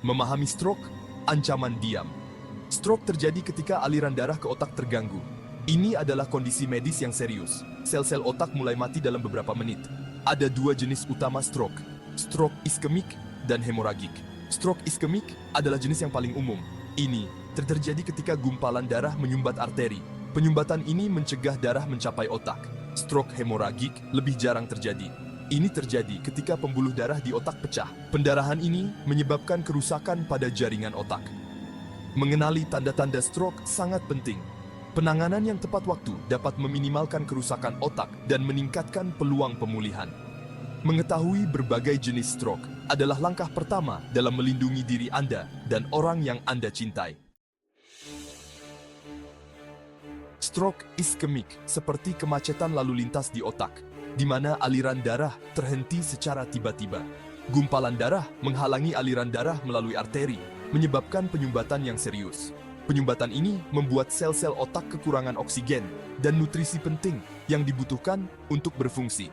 Memahami stroke, ancaman diam. Stroke terjadi ketika aliran darah ke otak terganggu. Ini adalah kondisi medis yang serius. Sel-sel otak mulai mati dalam beberapa menit. Ada dua jenis utama stroke, stroke iskemik dan hemoragik. Stroke iskemik adalah jenis yang paling umum. Ini terjadi ketika gumpalan darah menyumbat arteri. Penyumbatan ini mencegah darah mencapai otak. Stroke hemoragik lebih jarang terjadi. Ini terjadi ketika pembuluh darah di otak pecah. Pendarahan ini menyebabkan kerusakan pada jaringan otak. Mengenali tanda-tanda stroke sangat penting. Penanganan yang tepat waktu dapat meminimalkan kerusakan otak dan meningkatkan peluang pemulihan. Mengetahui berbagai jenis stroke adalah langkah pertama dalam melindungi diri Anda dan orang yang Anda cintai. Stroke iskemik seperti kemacetan lalu lintas di otak, di mana aliran darah terhenti secara tiba-tiba. Gumpalan darah menghalangi aliran darah melalui arteri, menyebabkan penyumbatan yang serius. Penyumbatan ini membuat sel-sel otak kekurangan oksigen dan nutrisi penting yang dibutuhkan untuk berfungsi.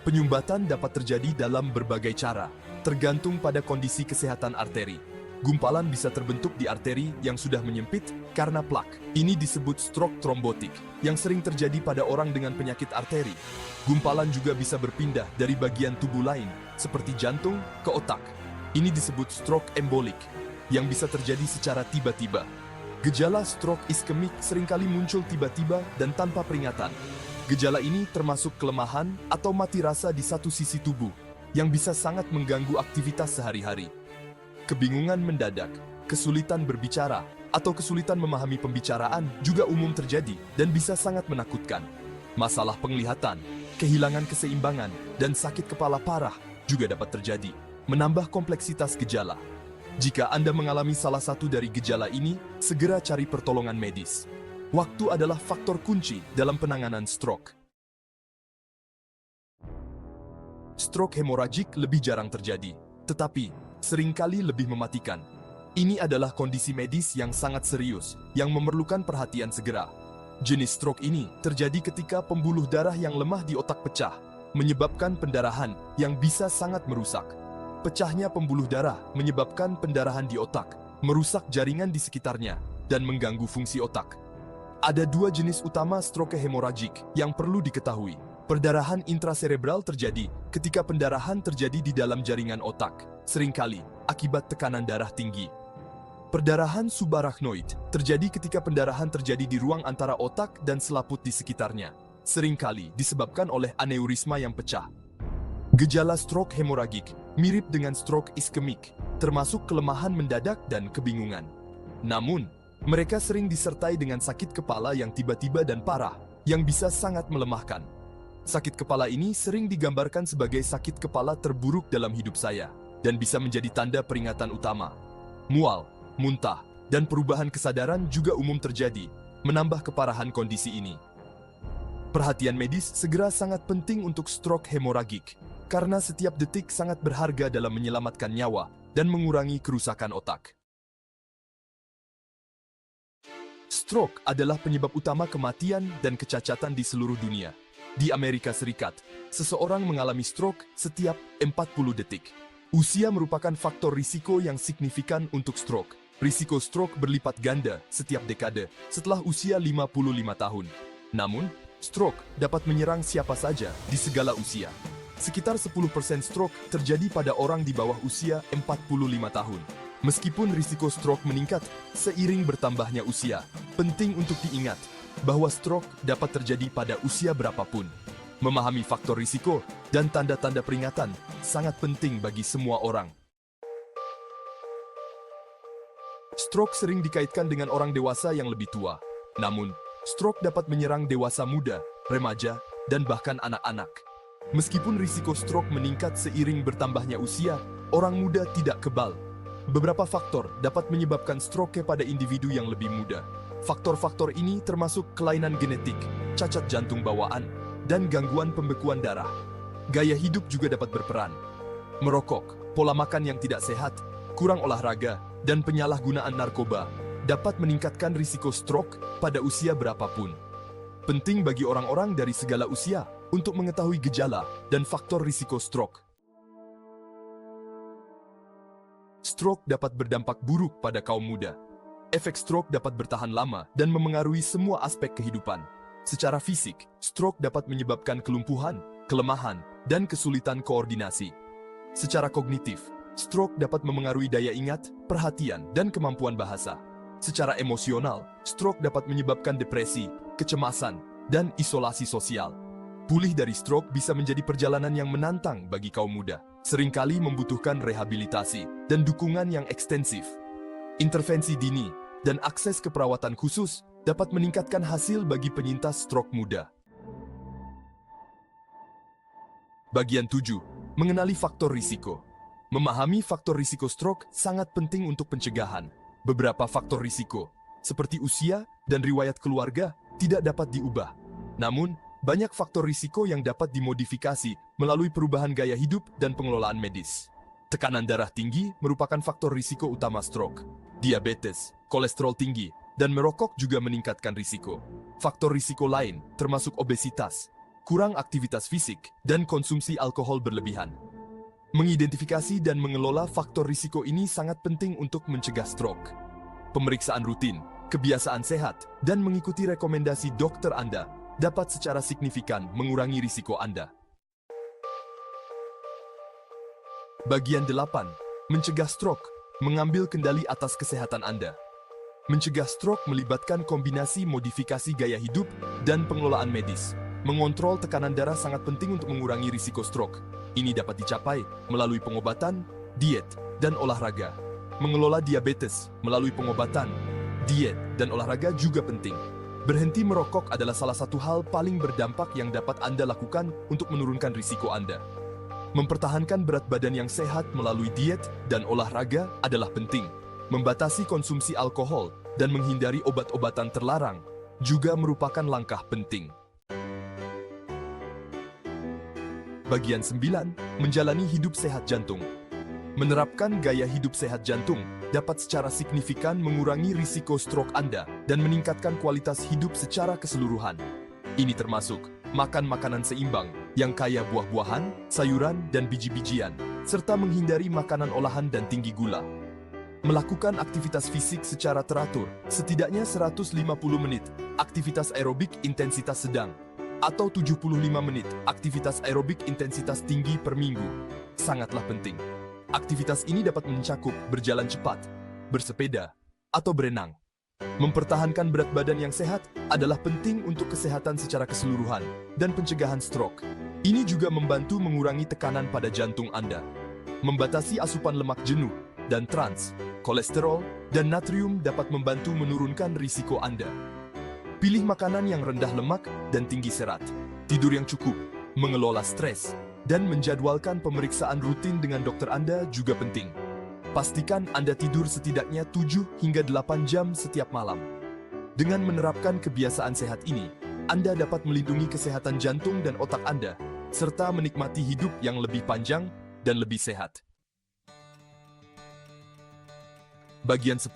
Penyumbatan dapat terjadi dalam berbagai cara, tergantung pada kondisi kesehatan arteri. Gumpalan bisa terbentuk di arteri yang sudah menyempit karena plak. Ini disebut stroke trombotik, yang sering terjadi pada orang dengan penyakit arteri. Gumpalan juga bisa berpindah dari bagian tubuh lain, seperti jantung, ke otak. Ini disebut stroke embolik, yang bisa terjadi secara tiba-tiba. Gejala stroke iskemik seringkali muncul tiba-tiba dan tanpa peringatan. Gejala ini termasuk kelemahan atau mati rasa di satu sisi tubuh, yang bisa sangat mengganggu aktivitas sehari-hari. Kebingungan mendadak, kesulitan berbicara, atau kesulitan memahami pembicaraan juga umum terjadi dan bisa sangat menakutkan. Masalah penglihatan, kehilangan keseimbangan, dan sakit kepala parah juga dapat terjadi, menambah kompleksitas gejala. Jika Anda mengalami salah satu dari gejala ini, segera cari pertolongan medis. Waktu adalah faktor kunci dalam penanganan stroke. Stroke hemoragik lebih jarang terjadi, tetapi seringkali lebih mematikan. Ini adalah kondisi medis yang sangat serius, yang memerlukan perhatian segera. Jenis stroke ini terjadi ketika pembuluh darah yang lemah di otak pecah, menyebabkan pendarahan yang bisa sangat merusak. Pecahnya pembuluh darah menyebabkan pendarahan di otak, merusak jaringan di sekitarnya, dan mengganggu fungsi otak. Ada dua jenis utama stroke hemoragik yang perlu diketahui. Perdarahan intraserebral terjadi ketika pendarahan terjadi di dalam jaringan otak, seringkali akibat tekanan darah tinggi. Perdarahan subarachnoid terjadi ketika pendarahan terjadi di ruang antara otak dan selaput di sekitarnya, seringkali disebabkan oleh aneurisma yang pecah. Gejala stroke hemoragik mirip dengan stroke iskemik, termasuk kelemahan mendadak dan kebingungan. Namun, mereka sering disertai dengan sakit kepala yang tiba-tiba dan parah, yang bisa sangat melemahkan. Sakit kepala ini sering digambarkan sebagai sakit kepala terburuk dalam hidup saya, dan bisa menjadi tanda peringatan utama. Mual, muntah, dan perubahan kesadaran juga umum terjadi, menambah keparahan kondisi ini. Perhatian medis segera sangat penting untuk stroke hemoragik, karena setiap detik sangat berharga dalam menyelamatkan nyawa dan mengurangi kerusakan otak. Stroke adalah penyebab utama kematian dan kecacatan di seluruh dunia. Di Amerika Serikat, seseorang mengalami stroke setiap 40 detik. Usia merupakan faktor risiko yang signifikan untuk stroke. Risiko stroke berlipat ganda setiap dekade setelah usia 55 tahun. Namun, stroke dapat menyerang siapa saja di segala usia. Sekitar 10% stroke terjadi pada orang di bawah usia 45 tahun. Meskipun risiko stroke meningkat seiring bertambahnya usia, penting untuk diingat bahwa stroke dapat terjadi pada usia berapapun. Memahami faktor risiko dan tanda-tanda peringatan sangat penting bagi semua orang. Stroke sering dikaitkan dengan orang dewasa yang lebih tua. Namun, stroke dapat menyerang dewasa muda, remaja, dan bahkan anak-anak. Meskipun risiko stroke meningkat seiring bertambahnya usia, orang muda tidak kebal. Beberapa faktor dapat menyebabkan stroke pada individu yang lebih muda. Faktor-faktor ini termasuk kelainan genetik, cacat jantung bawaan, dan gangguan pembekuan darah. Gaya hidup juga dapat berperan. Merokok, pola makan yang tidak sehat, kurang olahraga, dan penyalahgunaan narkoba dapat meningkatkan risiko stroke pada usia berapapun. Penting bagi orang-orang dari segala usia untuk mengetahui gejala dan faktor risiko stroke. stroke dapat berdampak buruk pada kaum muda. Efek stroke dapat bertahan lama dan memengaruhi semua aspek kehidupan. Secara fisik, stroke dapat menyebabkan kelumpuhan, kelemahan, dan kesulitan koordinasi. Secara kognitif, stroke dapat memengaruhi daya ingat, perhatian, dan kemampuan bahasa. Secara emosional, stroke dapat menyebabkan depresi, kecemasan, dan isolasi sosial. Pulih dari stroke bisa menjadi perjalanan yang menantang bagi kaum muda, seringkali membutuhkan rehabilitasi dan dukungan yang ekstensif. Intervensi dini dan akses ke perawatan khusus dapat meningkatkan hasil bagi penyintas stroke muda. Bagian 7. Mengenali faktor risiko. Memahami faktor risiko stroke sangat penting untuk pencegahan. Beberapa faktor risiko, seperti usia dan riwayat keluarga, tidak dapat diubah. Namun, banyak faktor risiko yang dapat dimodifikasi melalui perubahan gaya hidup dan pengelolaan medis. Tekanan darah tinggi merupakan faktor risiko utama stroke. Diabetes, kolesterol tinggi, dan merokok juga meningkatkan risiko. Faktor risiko lain termasuk obesitas, kurang aktivitas fisik, dan konsumsi alkohol berlebihan. Mengidentifikasi dan mengelola faktor risiko ini sangat penting untuk mencegah stroke. Pemeriksaan rutin, kebiasaan sehat, dan mengikuti rekomendasi dokter Anda dapat secara signifikan mengurangi risiko Anda. Bagian 8. Mencegah stroke. Mengambil kendali atas kesehatan Anda. Mencegah stroke melibatkan kombinasi modifikasi gaya hidup dan pengelolaan medis. Mengontrol tekanan darah sangat penting untuk mengurangi risiko stroke. Ini dapat dicapai melalui pengobatan, diet, dan olahraga. Mengelola diabetes melalui pengobatan, diet, dan olahraga juga penting. Berhenti merokok adalah salah satu hal paling berdampak yang dapat Anda lakukan untuk menurunkan risiko Anda. Mempertahankan berat badan yang sehat melalui diet dan olahraga adalah penting. Membatasi konsumsi alkohol dan menghindari obat-obatan terlarang juga merupakan langkah penting. Bagian 9. Menjalani hidup sehat jantung. Menerapkan gaya hidup sehat jantung dapat secara signifikan mengurangi risiko stroke Anda dan meningkatkan kualitas hidup secara keseluruhan. Ini termasuk makan makanan seimbang yang kaya buah-buahan, sayuran, dan biji-bijian, serta menghindari makanan olahan dan tinggi gula. Melakukan aktivitas fisik secara teratur, setidaknya 150 menit, aktivitas aerobik intensitas sedang, atau 75 menit, aktivitas aerobik intensitas tinggi per minggu, sangatlah penting. Aktivitas ini dapat mencakup berjalan cepat, bersepeda, atau berenang. Mempertahankan berat badan yang sehat adalah penting untuk kesehatan secara keseluruhan dan pencegahan stroke. Ini juga membantu mengurangi tekanan pada jantung Anda. Membatasi asupan lemak jenuh dan trans, kolesterol, dan natrium dapat membantu menurunkan risiko Anda. Pilih makanan yang rendah lemak dan tinggi serat, tidur yang cukup, mengelola stres, dan menjadwalkan pemeriksaan rutin dengan dokter Anda juga penting. Pastikan Anda tidur setidaknya 7 hingga 8 jam setiap malam. Dengan menerapkan kebiasaan sehat ini, Anda dapat melindungi kesehatan jantung dan otak Anda, serta menikmati hidup yang lebih panjang dan lebih sehat. Bagian 10.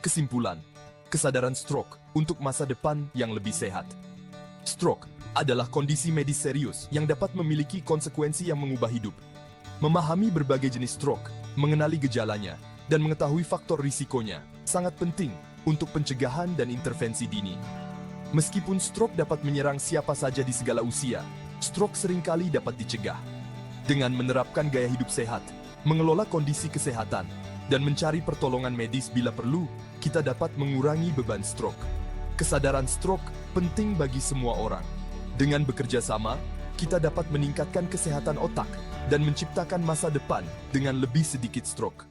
Kesimpulan. Kesadaran stroke untuk masa depan yang lebih sehat. Stroke adalah kondisi medis serius yang dapat memiliki konsekuensi yang mengubah hidup. Memahami berbagai jenis stroke, mengenali gejalanya, dan mengetahui faktor risikonya sangat penting untuk pencegahan dan intervensi dini. Meskipun stroke dapat menyerang siapa saja di segala usia, stroke seringkali dapat dicegah. Dengan menerapkan gaya hidup sehat, mengelola kondisi kesehatan, dan mencari pertolongan medis bila perlu, kita dapat mengurangi beban stroke. Kesadaran stroke penting bagi semua orang. Dengan bekerja sama, kita dapat meningkatkan kesehatan otak dan menciptakan masa depan dengan lebih sedikit stroke.